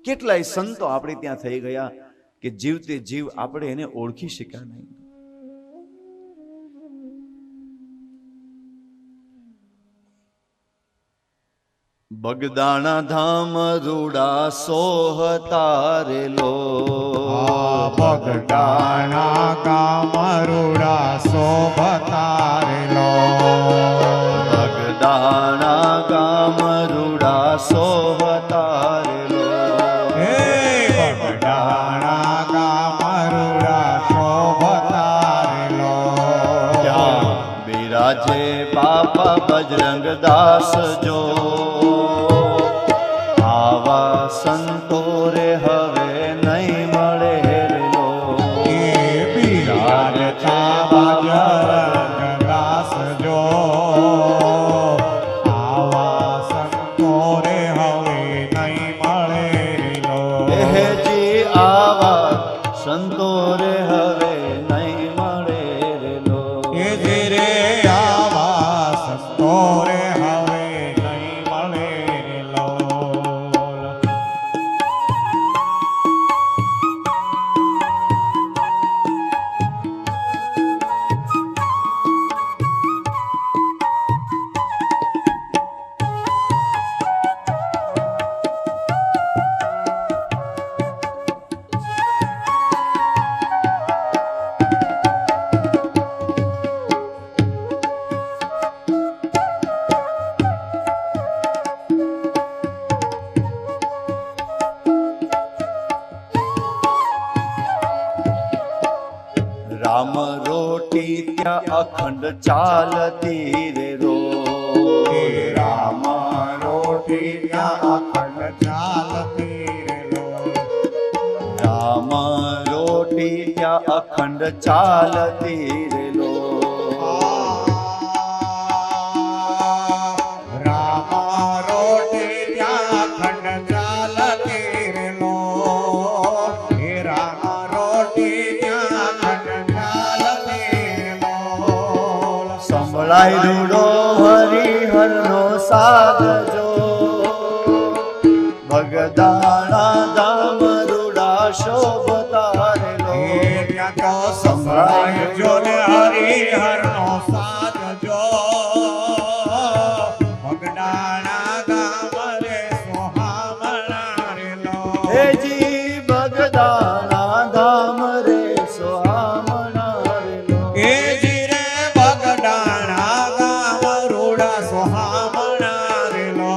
કેટલાય સંતો આપણે ત્યાં થઈ ગયા કે જીવતે જીવ આપણે એને ઓળખી શક્યા નહીં. બગદાણા ધામ રૂડા સોહતારેલો, બગદાણા ગામ રૂડા શોભતારેલો, બગદાણા ગામ રૂડા સોહતારેલો, હે બગદાણા ગામ રૂડા શોભતારેલો, ત્યાં બિરાજે બાપા બજરંગ દાસ જો, આવા સંતો રે હવે નહીં મળે લો, એ બિરાજતા બજરંગ દાસ જો, આવા સંતો રે હવે નહીં મળે લો, જી આવા સંતો રે હવે નહીં મળે લો, એ જે રે આવા સંતો રે હવે નહીં મળે લો. રામ રોટી ત્યાં અખંડ ચાલતી રે રો, હે રામ રોટી ત્યાં અખંડ ચાલતી રે લો, રામ રોટી ત્યાં અખંડ ચાલતી રે લો, રામ રોટી ત્યાં અખંડ ચાલતી રે લો, હે રામ રોટી ત્યાં અખંડ ચાલતી રે લો. સંભળાય રૂડો હરિહર નો સાદ જો, ભગદાણા ધામ રૂડા શોભતા રે લો, હે ત્યાં તો સંભળાય જો ને હરિહરનો સાથ જો, બગદાણા ગામ રે સોહામણા રે લો, હે જી બગદાણા ધામ રે સોહામણા રે લો, એ જી રે બગદાણા ગામ રૂડા સોહામણા રે લો.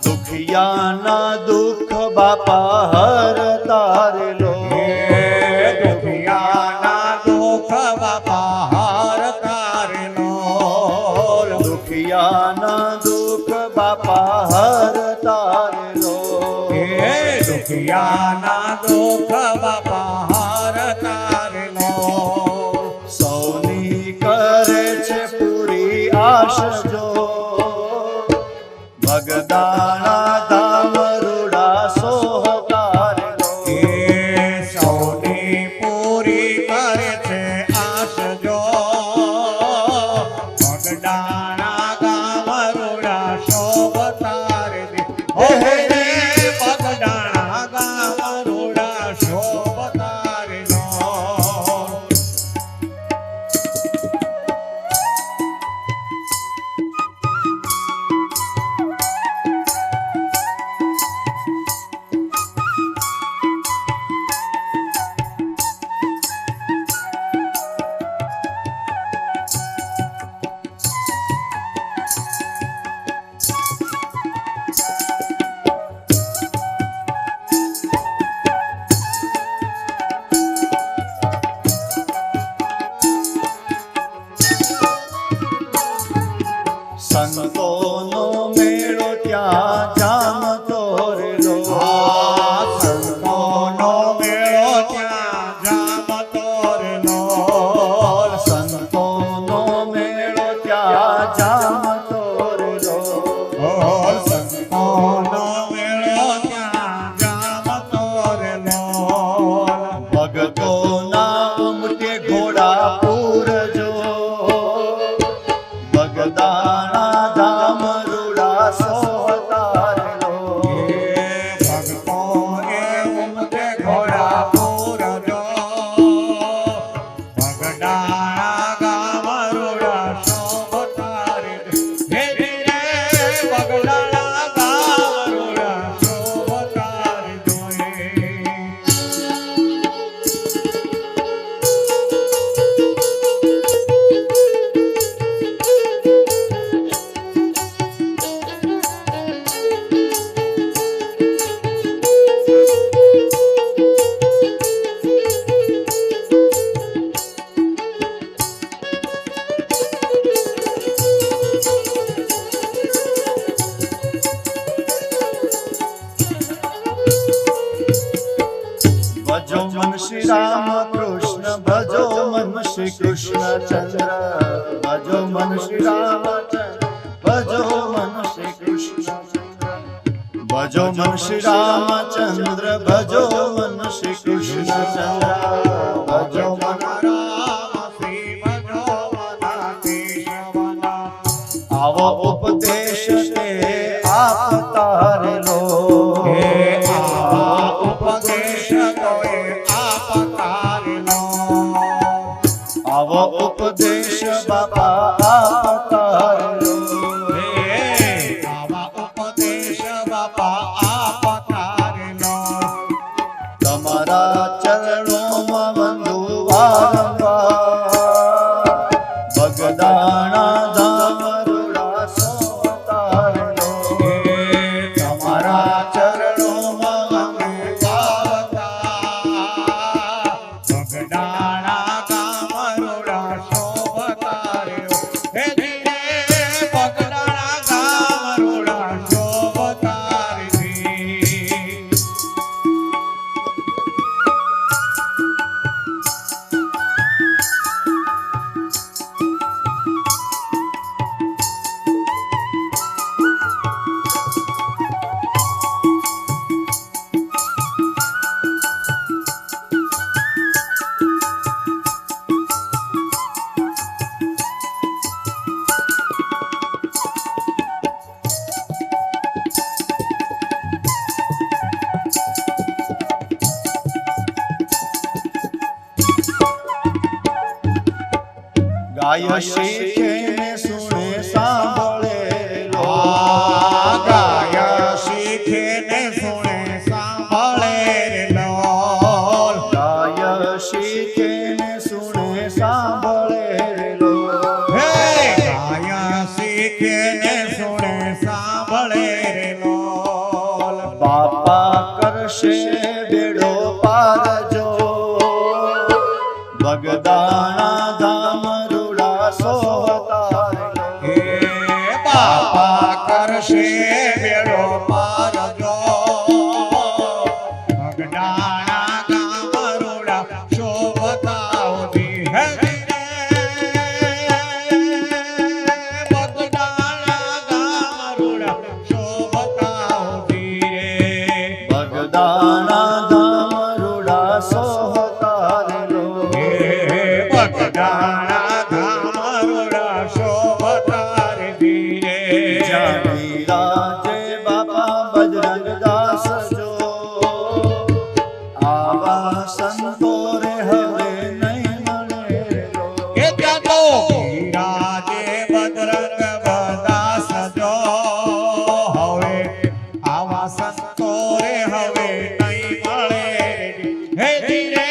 દુખિયાના દુઃખ બાપા હરતા રે લો, હે દુખિયાના દુઃખ બાપા હરતા રે લો, દુખિયાના દુઃખ બાપા હરતા રે લો, હે દુખિયાના દુઃખ બાપા હરતા રે લો, સૌની કરે છે પૂરી આશ જો, ભગદાણા ધામ રૂડા સોહતા રે લો, હે સૌની પૂરી કરે છે આશ જો, બગદાણા ગામ રૂડા શોભતા રે લો, હે બગદાણા ગામ રૂડા શોભતા રે લો. શ્રી રામ કૃષ્ણ ભજો મન શ્રી કૃષ્ણ ચંદ્ર ભજો મન શ્રી રામચંદ્ર ભજો મન શ્રી કૃષ્ણ ભજો મન શ્રી રામચંદ્ર ભજો મન શ્રી કૃષ્ણ ચંદ્ર ભજો મન આવો ઉપદેશ તે આપતા રે લો આવો ઉપદેશ બાપા આપતા રે લો તમારા ચરણોમાં વંદુ વારંવાર બગદાણા ધામ રૂડા સોતા રે લો તમારા ચરણોમાં વંદુ ગાય શીખે ને સુણે સાંભળે લો ગાય શીખે ને સુણે સાંભળે લો ગાય શીખે ને સુણે સાંભળે લો હે ગાય શીખે ને સુણે સાંભળે લો બાપા કરશે બેડો પાર જો બગદાણા ધામ રૂડા સોતા રે લો હે બાપા કરશે બેડો પાર જો બગદાણા ગામ રૂડા શોભતા ઉધી હે બગદાણા ગામ રૂડા શોભતા ઉધી રે બગદાણા ધામ રૂડા સોતા રે લો બગદાણા ધામ રૂડા શોભતા રે ધીરે જાની રાજે બાપા બજરંગ દાસ જો આવા સંતો રે હવે નહીં મળે લો કે ત્યાં તો વિરાજે બજરંગ દાસ જો હવે આવા સંતો રે હવે નહીં મળે હે ધીરે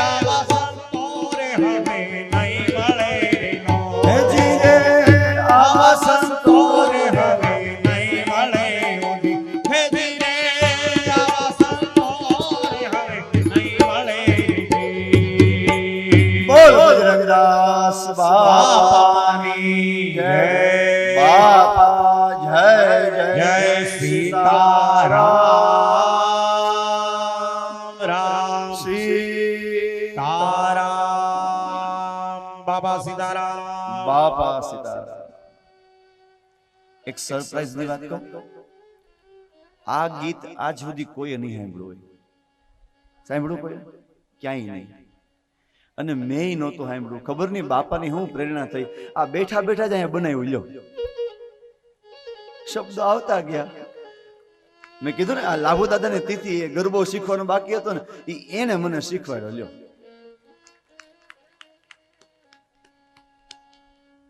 આવા સંતો રે હવે નહીં મળે હે જીરે આવા સંતો રે હવે નહીં મળે હે ધીરે આવા સંતો રે હવે નહીં મળે બોલ બજરંગ દાસ બાપાની જય બાપા જય જય જય સીતારામ રામ સીતારામ બાબા સીતારામ બાપા સીતારામ એક સરપ્રાઈઝ ની વાત કહું આ ગીત આજ સુધી કોઈ નહીં સાંભળ્યું હોય સાંભળ્યું કોઈ ક્યાંય નહીં અને મેં નહોતું સાંભળ્યું ખબર નહીં બાપાની હું પ્રેરણા થઈ આ બેઠા બેઠા જ અહીંયા બનાવ્યું લ્યો શબ્દો આવતા ગયા મેં કીધું ને આ લાભુ દાદાની તિથિ એ ગરબો શીખવાનો બાકી હતો ને એને મને શીખવાડ્યો લ્યો